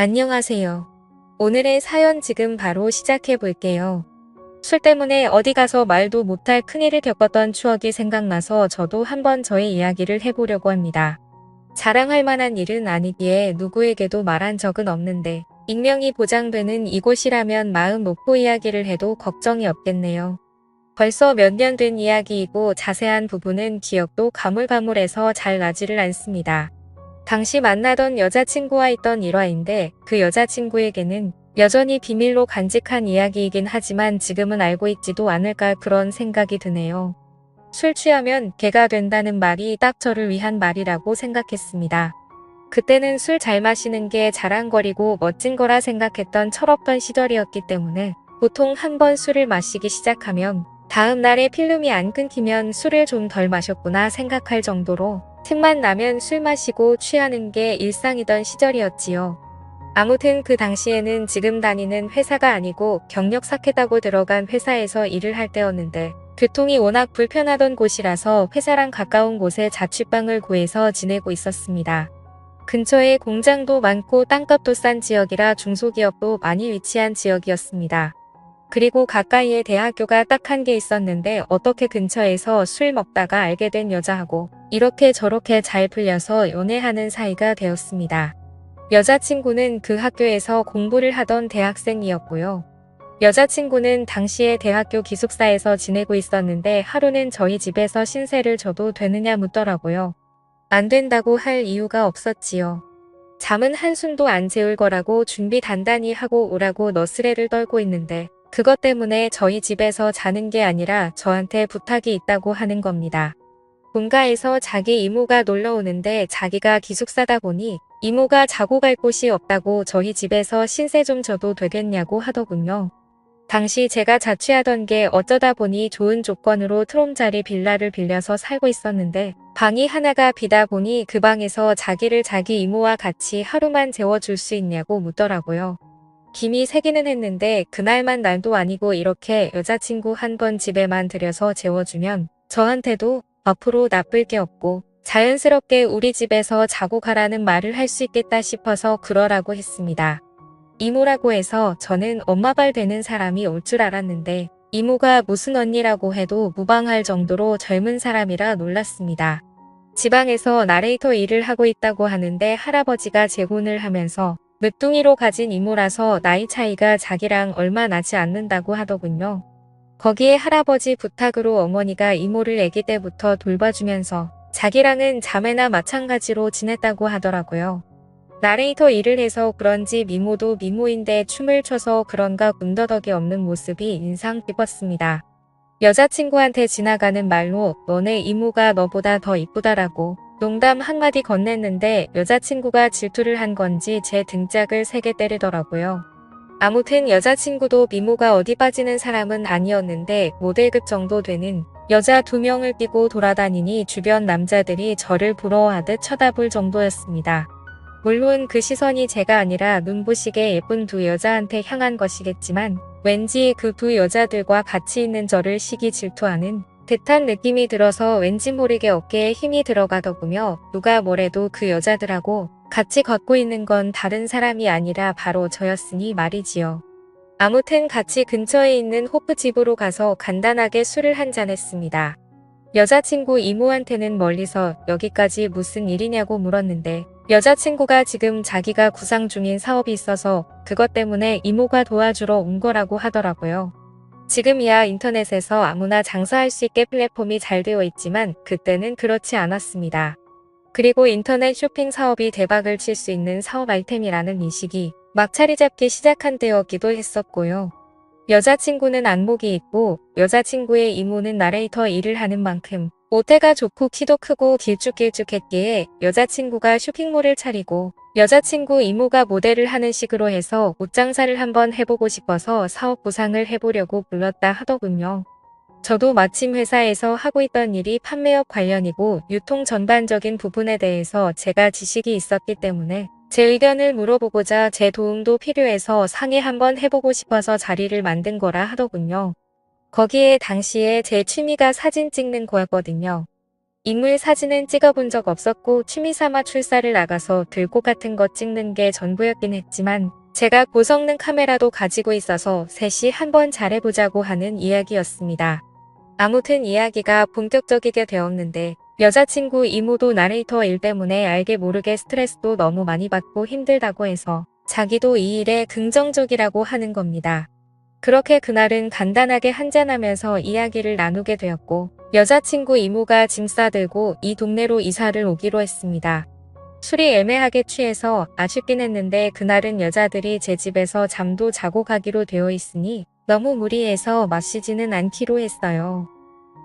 안녕하세요. 오늘의 사연 지금 바로 시작해 볼게요. 술 때문에 어디 가서 말도 못할 큰일을 겪었던 추억이 생각나서 저도 한번 저의 이야기를 해보려고 합니다. 자랑할 만한 일은 아니기에 누구에게도 말한 적은 없는데 익명이 보장되는 이곳이라면 마음 놓고 이야기를 해도 걱정이 없겠네요. 벌써 몇 년 된 이야기이고 자세한 부분은 기억도 가물가물해서 잘 나지를 않습니다. 당시 만나던 여자친구와 있던 일화인데 그 여자친구에게는 여전히 비밀로 간직한 이야기이긴 하지만 지금은 알고 있지도 않을까 그런 생각이 드네요. 술 취하면 개가 된다는 말이 딱 저를 위한 말이라고 생각했습니다. 그때는 술 잘 마시는 게 자랑거리고 멋진 거라 생각했던 철없던 시절이었기 때문에 보통 한 번 술을 마시기 시작하면 다음 날에 필름이 안 끊기면 술을 좀 덜 마셨구나 생각할 정도로 틈만 나면 술 마시고 취하는 게 일상이던 시절이었지요. 아무튼 그 당시에는 지금 다니는 회사가 아니고 경력 쌓겠다고 들어간 회사에서 일을 할 때였는데 교통이 워낙 불편하던 곳이라서 회사랑 가까운 곳에 자취방을 구해서 지내고 있었습니다. 근처에 공장도 많고 땅값도 싼 지역이라 중소기업도 많이 위치한 지역이었습니다. 그리고 가까이에 대학교가 딱 한 개 있었는데 어떻게 근처에서 술 먹다가 알게 된 여자하고 이렇게 저렇게 잘 풀려서 연애하는 사이가 되었습니다. 여자친구는 그 학교에서 공부를 하던 대학생이었고요. 여자친구는 당시에 대학교 기숙사에서 지내고 있었는데 하루는 저희 집에서 신세를 져도 되느냐 묻더라고요. 안 된다고 할 이유가 없었지요. 잠은 한숨도 안 재울 거라고 준비 단단히 하고 오라고 너스레를 떨고 있는데 그것 때문에 저희 집에서 자는 게 아니라 저한테 부탁이 있다고 하는 겁니다. 본가에서 자기 이모가 놀러 오는데 자기가 기숙사다 보니 이모가 자고 갈 곳이 없다고 저희 집에서 신세 좀 져도 되겠냐고 하더군요. 당시 제가 자취하던 게 어쩌다 보니 좋은 조건으로 트롬자리 빌라를 빌려서 살고 있었는데 방이 하나가 비다 보니 그 방에서 자기를 자기 이모와 같이 하루만 재워줄 수 있냐고 묻더라고요. 김이 새기는 했는데 그날만 날도 아니고 이렇게 여자친구 한 번 집에만 들여서 재워주면 저한테도 앞으로 나쁠 게 없고 자연스럽게 우리 집에서 자고 가라는 말을 할 수 있겠다 싶어서 그러라고 했습니다. 이모라고 해서 저는 엄마발 되는 사람이 올 줄 알았는데 이모가 무슨 언니라고 해도 무방할 정도로 젊은 사람이라 놀랐습니다. 지방에서 나레이터 일을 하고 있다고 하는데 할아버지가 재혼을 하면서 늦둥이로 가진 이모라서 나이 차이가 자기랑 얼마 나지 않는다고 하더군요. 거기에 할아버지 부탁으로 어머니가 이모를 아기 때부터 돌봐주면서 자기랑은 자매나 마찬가지로 지냈다고 하더라고요. 나레이터 일을 해서 그런지 미모도 미모인데 춤을 춰서 그런가 군더더기 없는 모습이 인상 깊었습니다. 여자친구한테 지나가는 말로 너네 이모가 너보다 더 이쁘다라고 농담 한마디 건넸는데 여자친구가 질투를 한 건지 제 등짝을 세게 때리더라고요. 아무튼 여자친구도 미모가 어디 빠지는 사람은 아니었는데 모델급 정도 되는 여자 2명을 끼고 돌아다니니 주변 남자들이 저를 부러워하듯 쳐다볼 정도였습니다. 물론 그 시선이 제가 아니라 눈부시게 예쁜 두 여자한테 향한 것이겠지만 왠지 그 두 여자들과 같이 있는 저를 시기 질투하는 듯한 느낌이 들어서 왠지 모르게 어깨에 힘이 들어가더군요. 누가 뭐래도 그 여자들하고 같이 걷고 있는 건 다른 사람이 아니라 바로 저였으니 말이지요. 아무튼 같이 근처에 있는 호프 집으로 가서 간단하게 술을 한잔 했습니다. 여자친구 이모한테는 멀리서 여기까지 무슨 일이냐고 물었는데 여자친구가 지금 자기가 구상 중인 사업이 있어서 그것 때문에 이모가 도와주러 온 거라고 하더라고요. 지금이야 인터넷에서 아무나 장사할 수 있게 플랫폼이 잘 되어 있지만 그때는 그렇지 않았습니다. 그리고 인터넷 쇼핑 사업이 대박을 칠 수 있는 사업 아이템이라는 인식이 막 자리 잡기 시작한 때였기도 했었고요. 여자친구는 안목이 있고 여자친구의 이모는 나레이터 일을 하는 만큼 모태가 좋고 키도 크고 길쭉길쭉했기에 여자친구가 쇼핑몰을 차리고 여자친구 이모가 모델을 하는 식으로 해서 옷장사를 한번 해보고 싶어서 사업 구상을 해보려고 불렀다 하더군요. 저도 마침 회사에서 하고 있던 일이 판매업 관련이고 유통 전반적인 부분에 대해서 제가 지식이 있었기 때문에 제 의견을 물어보고자 제 도움도 필요해서 상의 한번 해보고 싶어서 자리를 만든 거라 하더군요. 거기에 당시에 제 취미가 사진 찍는 거였거든요. 인물 사진은 찍어본 적 없었고 취미삼아 출사를 나가서 들고 같은 거 찍는 게 전부였긴 했지만 제가 고성능 카메라도 가지고 있어서 셋이 한번 잘해보자고 하는 이야기였습니다. 아무튼 이야기가 본격적이게 되었는데 여자친구 이모도 나레이터 일 때문에 알게 모르게 스트레스도 너무 많이 받고 힘들다고 해서 자기도 이 일에 긍정적이라고 하는 겁니다. 그렇게 그날은 간단하게 한잔하면서 이야기를 나누게 되었고 여자친구 이모가 짐 싸들고 이 동네로 이사를 오기로 했습니다. 술이 애매하게 취해서 아쉽긴 했는데 그날은 여자들이 제 집에서 잠도 자고 가기로 되어 있으니 너무 무리해서 마시지는 않기로 했어요.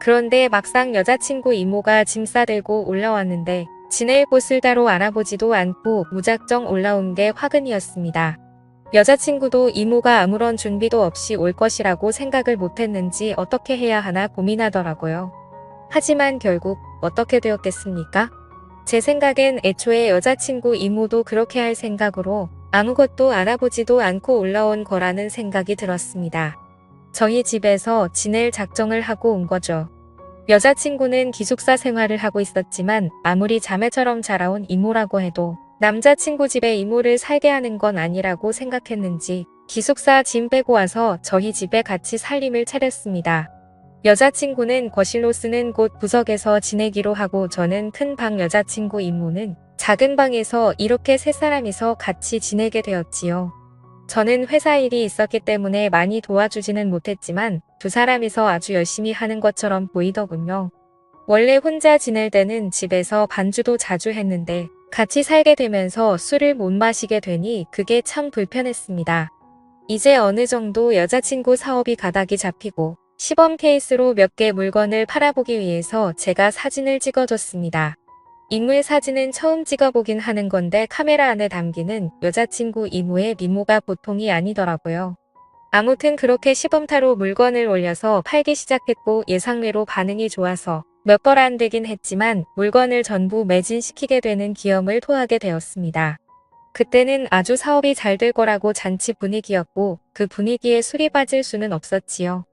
그런데 막상 여자친구 이모가 짐 싸들고 올라왔는데 지낼 곳을 따로 알아보지도 않고 무작정 올라온 게 화근이었습니다. 여자친구도 이모가 아무런 준비도 없이 올 것이라고 생각을 못했는지 어떻게 해야 하나 고민하더라고요. 하지만 결국 어떻게 되었겠습니까? 제 생각엔 애초에 여자친구 이모도 그렇게 할 생각으로 아무것도 알아보지도 않고 올라온 거라는 생각이 들었습니다. 저희 집에서 지낼 작정을 하고 온 거죠. 여자친구는 기숙사 생활을 하고 있었지만 아무리 자매처럼 자라온 이모라고 해도 남자친구 집에 이모를 살게 하는 건 아니라고 생각했는지 기숙사 짐 빼고 와서 저희 집에 같이 살림을 차렸습니다. 여자친구는 거실로 쓰는 곳 구석에서 지내기로 하고 저는 큰 방, 여자친구 이모는 작은 방에서 이렇게 세 사람이서 같이 지내게 되었지요. 저는 회사 일이 있었기 때문에 많이 도와주지는 못했지만 두 사람이서 아주 열심히 하는 것처럼 보이더군요. 원래 혼자 지낼 때는 집에서 반주도 자주 했는데 같이 살게 되면서 술을 못 마시게 되니 그게 참 불편했습니다. 이제 어느 정도 여자친구 사업이 가닥이 잡히고 시범 케이스로 몇 개 물건을 팔아보기 위해서 제가 사진을 찍어줬습니다. 인물 사진은 처음 찍어보긴 하는 건데 카메라 안에 담기는 여자친구 이모의 미모가 보통이 아니더라고요. 아무튼 그렇게 시범타로 물건을 올려서 팔기 시작했고 예상외로 반응이 좋아서 몇 벌 안 되긴 했지만 물건을 전부 매진시키게 되는 기염을 토하게 되었습니다. 그때는 아주 사업이 잘 될 거라고 잔치 분위기였고 그 분위기에 술이 빠질 수는 없었지요.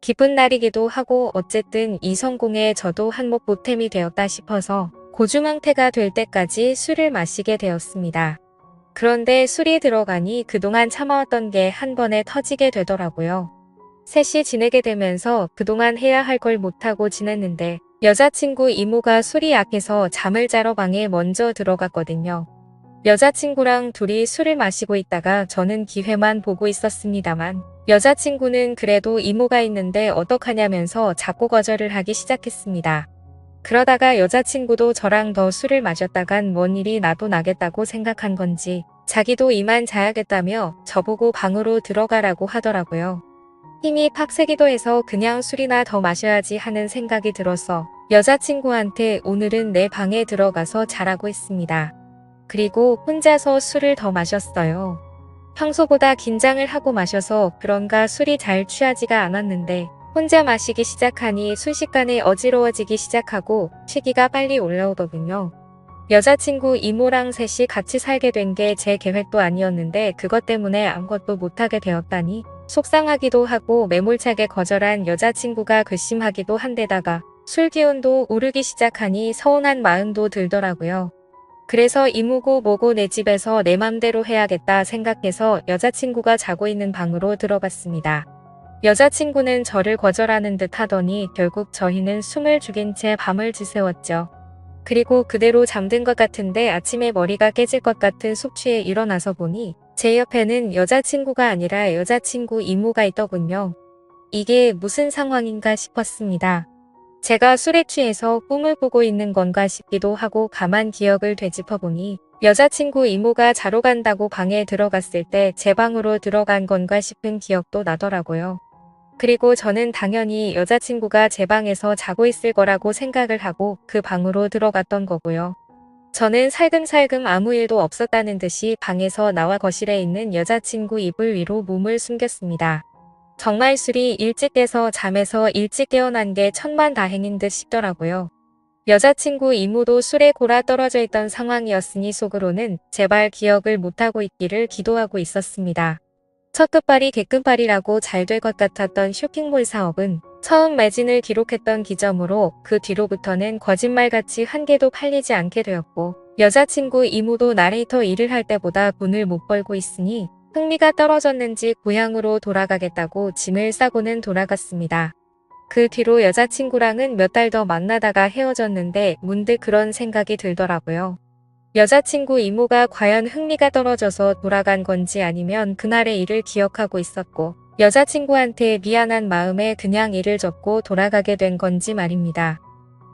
기쁜 날이기도 하고 어쨌든 이 성공에 저도 한몫 보탬이 되었다 싶어서 고주망태가 될 때까지 술을 마시게 되었습니다. 그런데 술이 들어가니 그동안 참아왔던 게 한 번에 터지게 되더라고요. 셋이 지내게 되면서 그동안 해야 할 걸 못하고 지냈는데 여자친구 이모가 술이 약해서 잠을 자러 방에 먼저 들어갔거든요. 여자친구랑 둘이 술을 마시고 있다가 저는 기회만 보고 있었습니다만 여자친구는 그래도 이모가 있는데 어떡하냐면서 자꾸 거절을 하기 시작했습니다. 그러다가 여자친구도 저랑 더 술을 마셨다간 뭔 일이 나도 나겠다고 생각한 건지 자기도 이만 자야겠다며 저보고 방으로 들어가라고 하더라고요. 힘이 팍세기도 해서 그냥 술이나 더 마셔야지 하는 생각이 들어서 여자친구한테 오늘은 내 방에 들어가서 자라고 했습니다. 그리고 혼자서 술을 더 마셨어요. 평소보다 긴장을 하고 마셔서 그런가 술이 잘 취하지가 않았는데 혼자 마시기 시작하니 순식간에 어지러워지기 시작하고 취기가 빨리 올라오더군요. 여자친구 이모랑 셋이 같이 살게 된 게 제 계획도 아니었는데 그것 때문에 아무것도 못하게 되었다니 속상하기도 하고 매몰차게 거절한 여자친구가 괘씸하기도 한데다가 술 기운도 오르기 시작하니 서운한 마음도 들더라고요. 그래서 이모고 뭐고 내 집에서 내 맘대로 해야겠다 생각해서 여자친구가 자고 있는 방으로 들어갔습니다. 여자친구는 저를 거절하는 듯 하더니 결국 저희는 숨을 죽인 채 밤을 지새웠죠. 그리고 그대로 잠든 것 같은데 아침에 머리가 깨질 것 같은 숙취에 일어나서 보니 제 옆에는 여자친구가 아니라 여자친구 이모가 있더군요. 이게 무슨 상황인가 싶었습니다. 제가 술에 취해서 꿈을 꾸고 있는 건가 싶기도 하고 가만 기억을 되짚어보니 여자친구 이모가 자러 간다고 방에 들어갔을 때 제 방으로 들어간 건가 싶은 기억도 나더라고요. 그리고 저는 당연히 여자친구가 제 방에서 자고 있을 거라고 생각을 하고 그 방으로 들어갔던 거고요. 저는 살금살금 아무 일도 없었다는 듯이 방에서 나와 거실에 있는 여자친구 이불 위로 몸을 숨겼습니다. 정말 술이 일찍 깨서 잠에서 일찍 깨어난 게 천만다행인 듯 싶더라고요. 여자친구 이모도 술에 골아 떨어져 있던 상황이었으니 속으로는 제발 기억을 못하고 있기를 기도하고 있었습니다. 첫 끝발이 개끝발이라고 잘 될 것 같았던 쇼핑몰 사업은 처음 매진을 기록했던 기점으로 그 뒤로부터는 거짓말같이 한 개도 팔리지 않게 되었고 여자친구 이모도 나레이터 일을 할 때보다 돈을 못 벌고 있으니 흥미가 떨어졌는지 고향으로 돌아가겠다고 짐을 싸고는 돌아갔습니다. 그 뒤로 여자친구랑은 몇 달 더 만나다가 헤어졌는데 문득 그런 생각이 들더라고요. 여자친구 이모가 과연 흥미가 떨어져서 돌아간 건지 아니면 그날의 일을 기억하고 있었고 여자친구한테 미안한 마음에 그냥 일을 접고 돌아가게 된 건지 말입니다.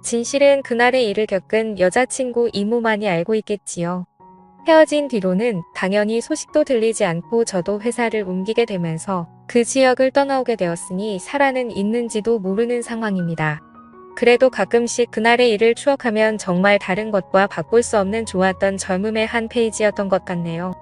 진실은 그날의 일을 겪은 여자친구 이모만이 알고 있겠지요. 헤어진 뒤로는 당연히 소식도 들리지 않고 저도 회사를 옮기게 되면서 그 지역을 떠나오게 되었으니 살아는 있는지도 모르는 상황입니다. 그래도 가끔씩 그날의 일을 추억하면 정말 다른 것과 바꿀 수 없는 좋았던 젊음의 한 페이지였던 것 같네요.